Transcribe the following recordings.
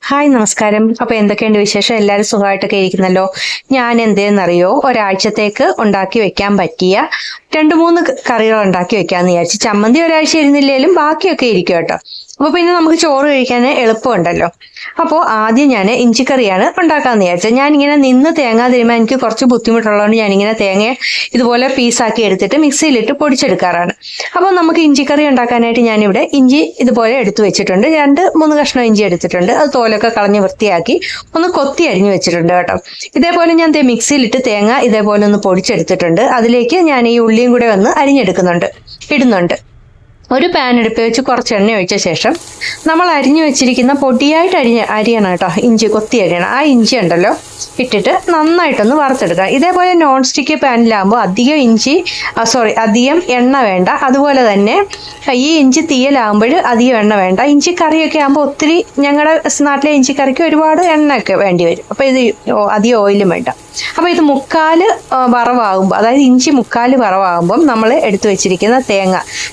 Hi നമസ്കാരം. അപ്പൊ എന്തൊക്കെയുണ്ട് വിശേഷം? എല്ലാവരും സുഖമായിട്ടൊക്കെ ഇരിക്കുന്നല്ലോ. ഞാൻ എന്തേന്നറിയോ, ഒരാഴ്ചത്തേക്ക് ഉണ്ടാക്കി വെക്കാൻ പറ്റിയ 2-3 കറികൾ ഉണ്ടാക്കി വെക്കാന്ന് വിചാരിച്ചു. ചമ്മന്തി ഒരാഴ്ച ഇരുന്നില്ലേലും ബാക്കിയൊക്കെ ഇരിക്കും കേട്ടോ. അപ്പൊ പിന്നെ നമുക്ക് ചോറ് കഴിക്കാൻ എളുപ്പമുണ്ടല്ലോ. അപ്പോൾ ആദ്യം ഞാൻ ഇഞ്ചിക്കറിയാണ് ഉണ്ടാക്കാന്ന് വിചാരിച്ചത്. ഞാനിങ്ങനെ നിന്ന് തേങ്ങ തിരുമ്മാൻ എനിക്ക് കുറച്ച് ബുദ്ധിമുട്ടുള്ളതുകൊണ്ട് ഞാനിങ്ങനെ തേങ്ങ ഇതുപോലെ പീസാക്കി എടുത്തിട്ട് മിക്സിയിലിട്ട് പൊടിച്ചെടുക്കാറാണ്. അപ്പോൾ നമുക്ക് ഇഞ്ചിക്കറി ഉണ്ടാക്കാനായിട്ട് ഞാനിവിടെ ഇഞ്ചി ഇതുപോലെ എടുത്തു വെച്ചിട്ടുണ്ട്. 2-3 കഷ്ണം ഇഞ്ചി എടുത്തിട്ടുണ്ട്. അത് തോലൊക്കെ കളഞ്ഞ് വൃത്തിയാക്കി ഒന്ന് കൊത്തി അരിഞ്ഞു വെച്ചിട്ടുണ്ട് കേട്ടോ. ഇതേപോലെ ഞാൻ മിക്സിയിലിട്ട് തേങ്ങ ഇതേപോലെ ഒന്ന് പൊടിച്ചെടുത്തിട്ടുണ്ട്. അതിലേക്ക് ഞാൻ ഈ ഉള്ളിയും കൂടെ ഒന്ന് ഇടുന്നുണ്ട്. ഒരു പാൻ എടുത്ത് വെച്ച് കുറച്ച് എണ്ണ ഒഴിച്ച ശേഷം നമ്മൾ അരിഞ്ഞു വെച്ചിരിക്കുന്ന പൊടിയായിട്ട് അരിയണം കേട്ടോ. ഇഞ്ചി കൊത്തി അരിയണം. ആ ഇഞ്ചി ഉണ്ടല്ലോ ഇട്ടിട്ട് നന്നായിട്ടൊന്ന് വറുത്തെടുക്കുക. ഇതേപോലെ നോൺ സ്റ്റിക്ക് പാനിലാകുമ്പോൾ അധികം എണ്ണ വേണ്ട. അതുപോലെ തന്നെ ഈ ഇഞ്ചി തീയലാകുമ്പോൾ അധികം എണ്ണ വേണ്ട. ഇഞ്ചി കറിയൊക്കെ ആകുമ്പോൾ ഒത്തിരി, ഞങ്ങളുടെ നാട്ടിലെ ഇഞ്ചി കറിക്ക് ഒരുപാട് എണ്ണയൊക്കെ വേണ്ടി വരും. അപ്പോൾ ഇത് അധികം ഓയിലും വേണ്ട. അപ്പോൾ ഇത് മുക്കാല് വറവാകുമ്പോൾ, അതായത് ഇഞ്ചി മുക്കാല് വറവാകുമ്പം നമ്മൾ എടുത്തു വെച്ചിരിക്കുന്ന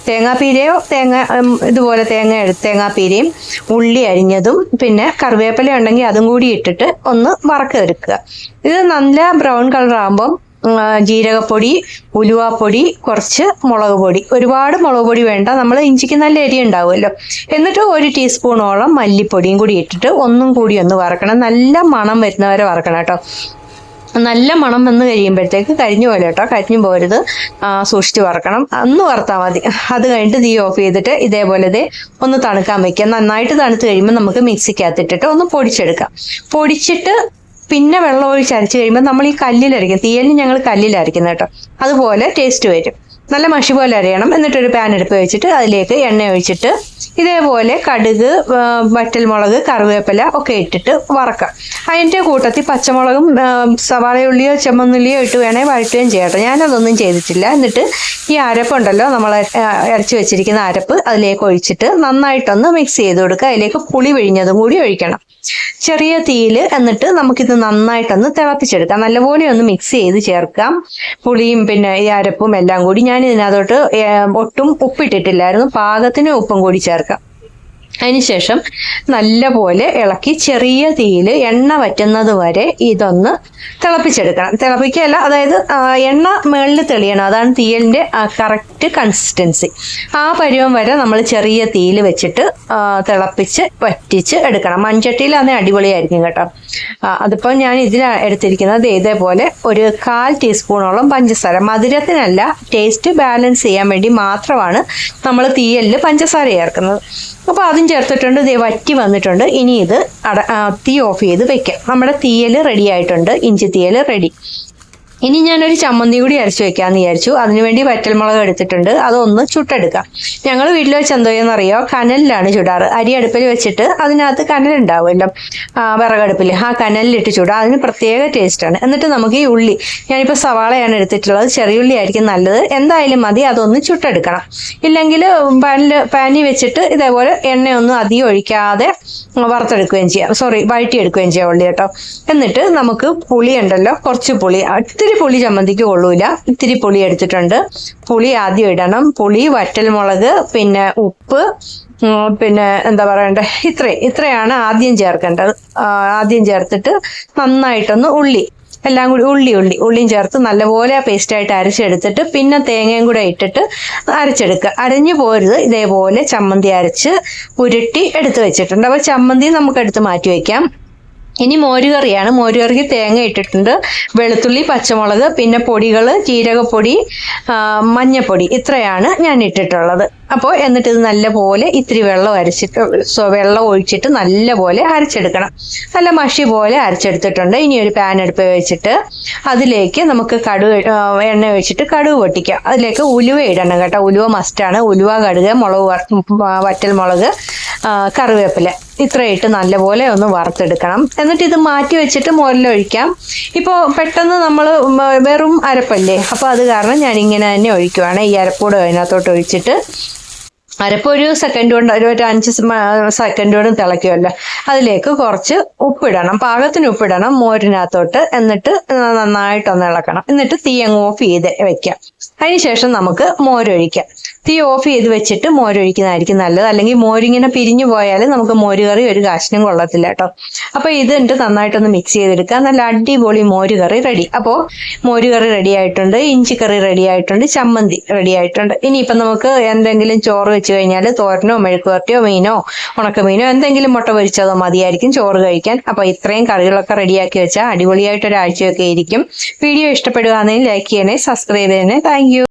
തേങ്ങാപ്പീരയോ ഇതുപോലെ തേങ്ങാപ്പീരയും ഉള്ളി അരിഞ്ഞതും പിന്നെ കറിവേപ്പില ഉണ്ടെങ്കിൽ അതും കൂടി ഇട്ടിട്ട് ഒന്ന് വറക്കെടുക്കുക. ഇത് നല്ല ബ്രൗൺ കളർ ആകുമ്പം ജീരകപ്പൊടി, ഉലുവാപ്പൊടി, കുറച്ച് മുളക് പൊടി, ഒരുപാട് മുളക് പൊടി വേണ്ട, നമ്മൾ ഇഞ്ചിക്ക് നല്ല എരി ഉണ്ടാവുമല്ലോ. എന്നിട്ട് 1 ടീസ്പൂണോളം മല്ലിപ്പൊടിയും കൂടി ഇട്ടിട്ട് ഒന്നും കൂടി ഒന്ന് വറക്കണം. നല്ല മണം വരുന്നവരെ വറക്കണം കേട്ടോ. നല്ല മണം വന്ന് കഴിയുമ്പോഴത്തേക്ക് കരിഞ്ഞു പോലെ കേട്ടോ, കരിഞ്ഞു പോരുത്, സൂക്ഷിച്ച് വറക്കണം. ഒന്ന് വറുത്താൽ മതി. അത് കഴിഞ്ഞിട്ട് തീ ഓഫ് ചെയ്തിട്ട് ഇതേപോലെ ഒന്ന് തണുക്കാൻ വെക്കുക. നന്നായിട്ട് തണുത്ത് കഴിയുമ്പോൾ നമുക്ക് മിക്സിക്കകത്തിട്ടിട്ട് ഒന്ന് പൊടിച്ചിട്ട് പിന്നെ വെള്ളം ഒഴിച്ച് അരച്ച് കഴിയുമ്പോൾ നമ്മൾ ഈ കല്ലിലരയ്ക്കും. തീയലിന് ഞങ്ങൾ കല്ലിലരയ്ക്കുന്നത് കേട്ടോ. അതുപോലെ ടേസ്റ്റ് വരും. നല്ല മഷി പോലെ അരയണം. എന്നിട്ടൊരു പാൻ എടുത്ത് വെച്ചിട്ട് അതിലേക്ക് എണ്ണ ഒഴിച്ചിട്ട് ഇതേപോലെ കടുക്, വറ്റൽമുളക്, കറിവേപ്പില ഒക്കെ ഇട്ടിട്ട് വറക്കാം. അതിൻ്റെ കൂട്ടത്തിൽ പച്ചമുളകും സവാളയുള്ളിയോ ചുമന്നുള്ളിയോ ഇട്ട് വേണേൽ വഴറ്റുകയും ചെയ്യട്ടോ. ഞാനതൊന്നും ചെയ്തിട്ടില്ല. എന്നിട്ട് ഈ അരപ്പുണ്ടല്ലോ, നമ്മൾ അരച്ച് വെച്ചിരിക്കുന്ന അരപ്പ് അതിലേക്ക് ഒഴിച്ചിട്ട് നന്നായിട്ടൊന്ന് മിക്സ് ചെയ്ത് കൊടുക്കുക. അതിലേക്ക് പുളി പിഴിഞ്ഞതും കൂടി ഒഴിക്കണം ചെറിയ തീയിൽ. എന്നിട്ട് നമുക്കിത് നന്നായിട്ടൊന്ന് തിളപ്പിച്ചെടുക്കാം. നല്ലപോലെ ഒന്ന് മിക്സ് ചെയ്ത് ചേർക്കാം. പുളിയും പിന്നെ ഈ അരപ്പും എല്ലാം കൂടി. ഞാൻ ഇതിനകത്തോട്ട് ഒട്ടും ഉപ്പിട്ടിട്ടില്ലായിരുന്നു. പാകത്തിന് ഉപ്പും കൂടി ചേർക്കാം. അതിനുശേഷം നല്ലപോലെ ഇളക്കി ചെറിയ തീയിൽ എണ്ണ വറ്റുന്നത് വരെ ഇതൊന്ന് തിളപ്പിച്ചെടുക്കണം. തിളപ്പിക്കുകയല്ല, അതായത് എണ്ണ മുകളിൽ തെളിയണം. അതാണ് തീയലിൻ്റെ കറക്റ്റ് കൺസിസ്റ്റൻസി. ആ പരുവം വരെ നമ്മൾ ചെറിയ തീയിൽ വെച്ചിട്ട് തിളപ്പിച്ച് വറ്റിച്ച് എടുക്കണം. മൺചട്ടിയിലാണെങ്കിൽ അടിപൊളിയായിരിക്കും കേട്ടോ. അതിപ്പോൾ ഞാൻ എടുത്തിരിക്കുന്നത് ഇതേപോലെ 1/4 ടീസ്പൂണോളം പഞ്ചസാര. മധുരത്തിനല്ല, ടേസ്റ്റ് ബാലൻസ് ചെയ്യാൻ വേണ്ടി മാത്രമാണ് നമ്മൾ തീയലിൽ പഞ്ചസാര ചേർക്കുന്നത്. അപ്പോൾ അതും ചേർത്തിട്ടുണ്ട്. വറ്റി വന്നിട്ടുണ്ട്. ഇനി ഇത് തീ ഓഫ് ചെയ്ത് വെക്കാം. നമ്മുടെ തീയൽ റെഡി ആയിട്ടുണ്ട്. ഇഞ്ചി തീയൽ റെഡി. ഇനി ഞാനൊരു ചമ്മന്തി കൂടി അരച്ച് വെക്കാമെന്ന് വിചാരിച്ചു. അതിനുവേണ്ടി വറ്റൽമുളക് എടുത്തിട്ടുണ്ട്. അതൊന്ന് ചുട്ടെടുക്കാം. ഞങ്ങൾ വീട്ടിൽ വെച്ച് എന്തോ ചെയ്യുന്നറിയോ, കനലിലാണ് ചുടാറ്. അരി അടുപ്പിൽ വെച്ചിട്ട് അതിനകത്ത് കനലുണ്ടാവുമല്ലോ, വിറകടുപ്പിൽ, ആ കനലിലിട്ട് ചുടാം. അതിന് പ്രത്യേക ടേസ്റ്റാണ്. എന്നിട്ട് നമുക്ക് ഈ ഉള്ളി, ഞാനിപ്പോൾ സവാളയാണ് എടുത്തിട്ടുള്ളത്, ചെറിയ ഉള്ളി ആയിരിക്കും നല്ലത്. എന്തായാലും മതി. അതൊന്ന് ചുട്ടെടുക്കണം. ഇല്ലെങ്കിൽ പാനിൽ വെച്ചിട്ട് ഇതേപോലെ എണ്ണയൊന്നും അധികം ഒഴിക്കാതെ വഴറ്റിയെടുക്കുകയും ചെയ്യാം ഉള്ളി കേട്ടോ. എന്നിട്ട് നമുക്ക് പുളി ഉണ്ടല്ലോ, കുറച്ച് പുളി, ഒത്തിരി പുളി ചമ്മന്തിക്ക് കൊള്ളൂല, ഇത്തിരി പുളി എടുത്തിട്ടുണ്ട്. പുളി ആദ്യം ഇടണം. പുളി, വറ്റൽമുളക്, പിന്നെ ഉപ്പ്, പിന്നെ എന്താ പറയണ്ടേ, ഇത്രയാണ് ആദ്യം ചേർക്കേണ്ടത്. ആദ്യം ചേർത്തിട്ട് നന്നായിട്ടൊന്ന് എല്ലാം കൂടി ഉള്ളിയും ചേർത്ത് നല്ലപോലെ പേസ്റ്റായിട്ട് അരച്ചെടുത്തിട്ട് പിന്നെ തേങ്ങയും കൂടെ ഇട്ടിട്ട് അരച്ചെടുക്കുക. അരഞ്ഞു പോരുത്. ഇതേപോലെ ചമ്മന്തി അരച്ച് ഉരുട്ടി എടുത്ത് വെച്ചിട്ടുണ്ട്. അപ്പോൾ ചമ്മന്തി നമുക്ക് എടുത്ത് മാറ്റി വയ്ക്കാം. ഇനി മോരുകറിയാണ്. മോരുകറിക്ക് തേങ്ങ ഇട്ടിട്ടുണ്ട്, വെളുത്തുള്ളി, പച്ചമുളക്, പിന്നെ പൊടികൾ, ജീരകപ്പൊടി, മഞ്ഞപ്പൊടി, ഇത്രയാണ് ഞാൻ ഇട്ടിട്ടുള്ളത്. അപ്പോൾ എന്നിട്ട് ഇത് നല്ലപോലെ ഇത്തിരി വെള്ളം ഒഴിച്ചിട്ട് നല്ലപോലെ അരച്ചെടുക്കണം. നല്ല മഷി പോലെ അരച്ചെടുത്തിട്ടുണ്ട്. ഇനി ഒരു പാൻ എടുത്ത് വെച്ചിട്ട് അതിലേക്ക് നമുക്ക് എണ്ണ ഒഴിച്ചിട്ട് കടുക് പൊട്ടിക്കാം. അതിലേക്ക് ഉലുവ ഇടണം കേട്ടോ. ഉലുവ മസ്റ്റാണ്. ഉലുവ, കടുക്, വറ്റൽമുളക്, കറിവേപ്പില, ഇത്രയിട്ട് നല്ലപോലെ ഒന്ന് വറുത്തെടുക്കണം. എന്നിട്ട് ഇത് മാറ്റി വെച്ചിട്ട് മോരിലൊഴിക്കാം. ഇപ്പോൾ പെട്ടെന്ന് നമ്മൾ വെറും അരപ്പല്ലേ, അപ്പോൾ അത് കാരണം ഞാനിങ്ങനെ തന്നെ ഒഴിക്കുവാണ്. ഈ അരപ്പൂടെ അതിനകത്തോട്ട് ഒഴിച്ചിട്ട് അരപ്പ് ഒരു 5 സെക്കൻഡ് കൊണ്ട് തിളയ്ക്കുമല്ലോ. അതിലേക്ക് കുറച്ച് ഉപ്പിടണം, പാകത്തിന് ഉപ്പിടണം മോരിനകത്തോട്ട്. എന്നിട്ട് നന്നായിട്ടൊന്ന് ഇളക്കണം. എന്നിട്ട് തീ അങ്ങ് ഓഫ് ചെയ്ത് വെക്കാം. അതിനുശേഷം നമുക്ക് മോരൊഴിക്കാം. തീ ഓഫ് ചെയ്ത് വെച്ചിട്ട് മോരൊഴിക്കുന്നതായിരിക്കും നല്ലത്. അല്ലെങ്കിൽ മോരിങ്ങനെ പിരിഞ്ഞു പോയാൽ നമുക്ക് മോരുകറി ഒരു കാശിനും കൊള്ളത്തില്ല കേട്ടോ. അപ്പൊ ഇതിട്ട് നന്നായിട്ടൊന്ന് മിക്സ് ചെയ്തെടുക്കുക. നല്ല അടിപൊളി മോരുകറി റെഡി. അപ്പോൾ മോരുകറി റെഡി ആയിട്ടുണ്ട്, ഇഞ്ചിക്കറി റെഡി ആയിട്ടുണ്ട്, ചമ്മന്തി റെഡി ആയിട്ടുണ്ട്. ഇനിയിപ്പം നമുക്ക് എന്തെങ്കിലും ചോറ് വെച്ച് കഴിഞ്ഞാൽ തോരനോ മെഴുക്കുവരട്ടിയോ മീനോ ഉണക്കമീനോ എന്തെങ്കിലും മുട്ട പൊരിച്ചതോ മതിയായിരിക്കും ചോറ് കഴിക്കാൻ. അപ്പൊ ഇത്രയും കറികളൊക്കെ റെഡിയാക്കി വെച്ചാൽ അടിപൊളിയായിട്ട് ഒരാഴ്ചയൊക്കെ ഇരിക്കും. വീഡിയോ ഇഷ്ടപ്പെടുകയാണെങ്കിൽ ലൈക്ക് ചെയ്യണേ, സബ്സ്ക്രൈബ് ചെയ്യണേ. Thank you.